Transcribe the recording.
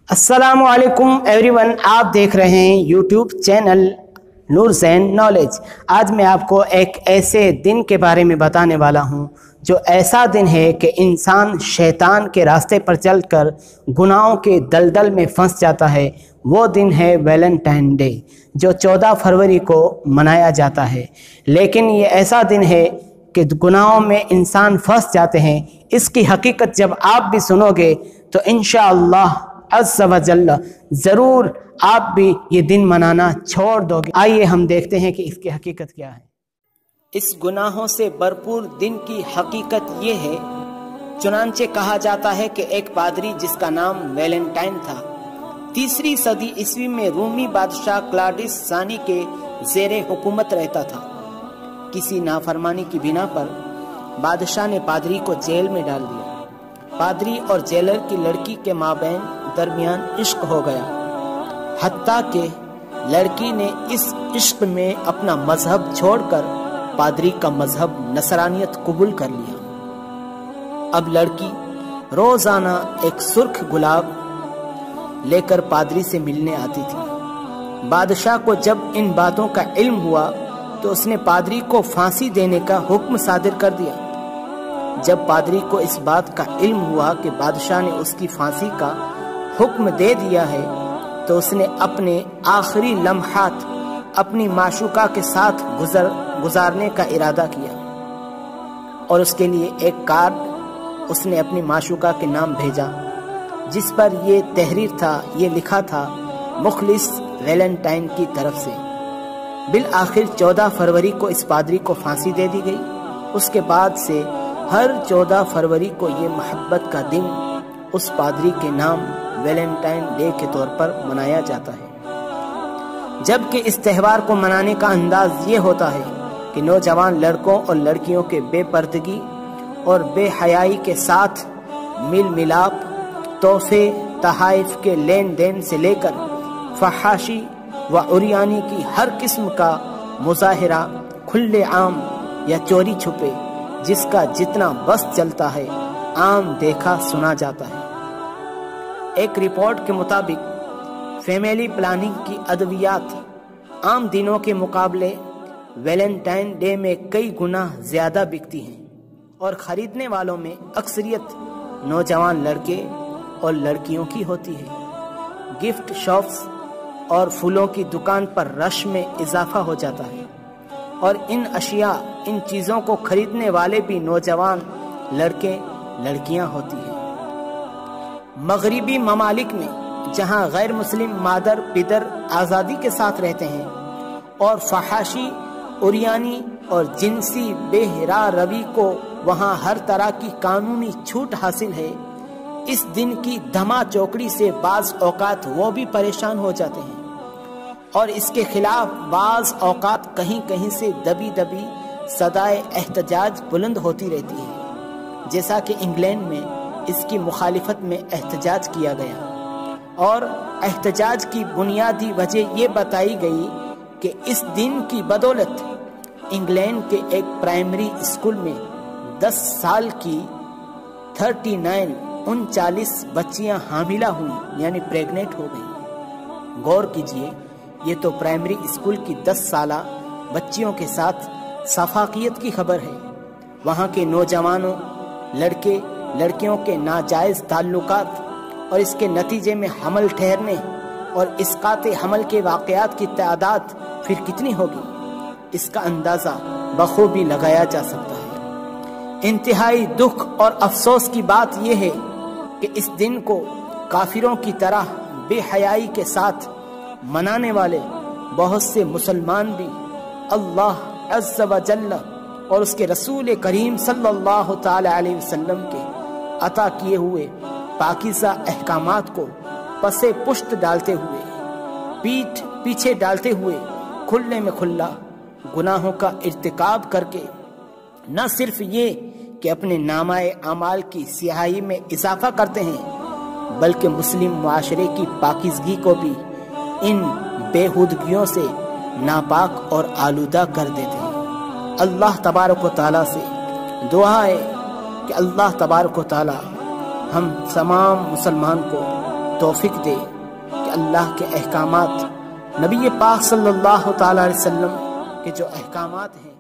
अस्सलामुअलैकुम एवरीवन, आप देख रहे हैं यूट्यूब चैनल नूर ज़ैन नॉलेज। आज मैं आपको एक ऐसे दिन के बारे में बताने वाला हूं जो ऐसा दिन है कि इंसान शैतान के रास्ते पर चलकर गुनाहों के दलदल में फंस जाता है। वो दिन है वैलेंटाइन डे, जो 14 फरवरी को मनाया जाता है। लेकिन ये ऐसा दिन है कि गुनाहों में इंसान फंस जाते हैं। इसकी हकीकत जब आप भी सुनोगे तो इंशाअल्लाह अज़्ज़ व जल्ल ज़रूर आप भी ये दिन मनाना छोड़ दोगे। आइए हम देखते हैं कि इसकी हकीकत क्या है। इस गुनाहों से भरपूर दिन की हकीकत ये है, चुनांचे कहा जाता है कि एक पादरी जिसका नाम वैलेंटाइन था, 3री सदी ईस्वी में रूमी बादशाह क्लाडिस सानी के ज़ेरे हुकूमत रहता था। किसी नाफरमानी की बिना पर बादशाह ने पादरी को जेल में डाल दिया। पादरी और जेलर की लड़की के माबैन दरमियान इश्क हो गया, हत्ता कि लड़की ने इस इश्क में अपना मजहब छोड़कर पादरी का मजहब नसरानियत कबूल कर लिया। अब लड़की रोजाना एक सुर्ख गुलाब लेकर पादरी से मिलने आती थी। बादशाह को जब इन बातों का इल्म हुआ तो उसने पादरी को फांसी देने का हुक्म सादिर कर दिया। जब पादरी को इस बात का इल्म हुआ कि बादशाह ने उसकी फांसी का हुक्म दे दिया है, तो उसने अपने आखिरी लम्हात अपनी माशूका के साथ गुजारने का इरादा किया और उसके लिए एक कार्ड उसने अपनी माशूका के नाम भेजा, जिस पर ये तहरीर था, ये लिखा था, मुखलिस वैलेंटाइन की तरफ से। बिल आखिर 14 फरवरी को इस पादरी को फांसी दे दी गई। उसके बाद से हर 14 फरवरी को ये मोहब्बत का दिन उस पादरी के नाम वैलेंटाइन डे के तौर पर मनाया जाता है। जबकि इस त्यौहार को मनाने का अंदाज ये होता है कि नौजवान लड़कों और लड़कियों के बेपर्दगी और बेहयाई के साथ मिल मिलाप, तोहफे तहाइफ के लेन देन से लेकर फहाशी व उरियानी की हर किस्म का मुजाहिरा खुले आम या चोरी छुपे, जिसका जितना बस चलता है, आम देखा सुना जाता है। एक रिपोर्ट के मुताबिक फैमिली प्लानिंग की अद्वियात आम दिनों के मुकाबले वैलेंटाइन डे में कई गुना ज्यादा बिकती हैं और खरीदने वालों में अक्सरियत नौजवान लड़के और लड़कियों की होती है। गिफ्ट शॉप्स और फूलों की दुकान पर रश में इजाफा हो जाता है और इन चीजों को खरीदने वाले भी नौजवान लड़के लड़कियां होती हैं। मगरिबी ममालिक में जहां गैर मुस्लिम मादर पिदर आज़ादी के साथ रहते हैं और फहाशी उरियानी और जिनसी बेहरा रवि को वहां हर तरह की कानूनी छूट हासिल है, इस दिन की धमा चौकड़ी से बाज औकात वो भी परेशान हो जाते हैं और इसके खिलाफ बाज औकात कहीं कहीं से दबी दबी सदाए एहतजाज बुलंद होती रहती है। जैसा कि इंग्लैंड में इसकी मुखालिफत में एहतजाज किया गया और एहतजाज की बुनियादी वजह ये बताई गई कि इस दिन की बदौलत इंग्लैंड के एक प्राइमरी स्कूल में 10 साल की 39 बच्चियां हामिला हुई, यानी प्रेग्नेंट हो गई। गौर कीजिए, ये तो प्राइमरी स्कूल की 10 साला बच्चियों के साथ सफाकियत की खबर है। वहाँ के नौजवानों लड़के लड़कियों के नाजायज ताल्लुकात और इसके नतीजे में हमल ठहरने और इसकाते हमल के वाक़यात की तादाद फिर कितनी होगी, इसका अंदाज़ा बखूबी लगाया जा सकता है। इंतहाई दुख और अफसोस की बात यह है कि इस दिन को काफिरों की तरह बेहयाई के साथ मनाने वाले बहुत से मुसलमान भी अल्लाह अज़्ज़ व जल्ल और उसके रसूल करीम सल्लल्लाहु तआला अलैहि वसल्लम के अता किए हुए पाकीज़ा अहकामात को पसे पुश्त डालते हुए, पीठ पीछे डालते हुए खुले में खुला गुनाहों का इर्तिकाब करके न सिर्फ ये कि अपने नामाए अमाल की सियाही में इजाफा करते हैं, बल्कि मुस्लिम मुआशरे की पाकीज़गी को भी इन बेहुदगियों से नापाक और आलूदा कर देते हैं। अल्लाह तबारक व तआला से दुआ है कि अल्लाह तबारक व तआला हम तमाम मुसलमान को توفیق دے کہ اللہ کے احکامات، نبی پاک صلی اللہ تعالیٰ علیہ وسلم کے جو احکامات ہیں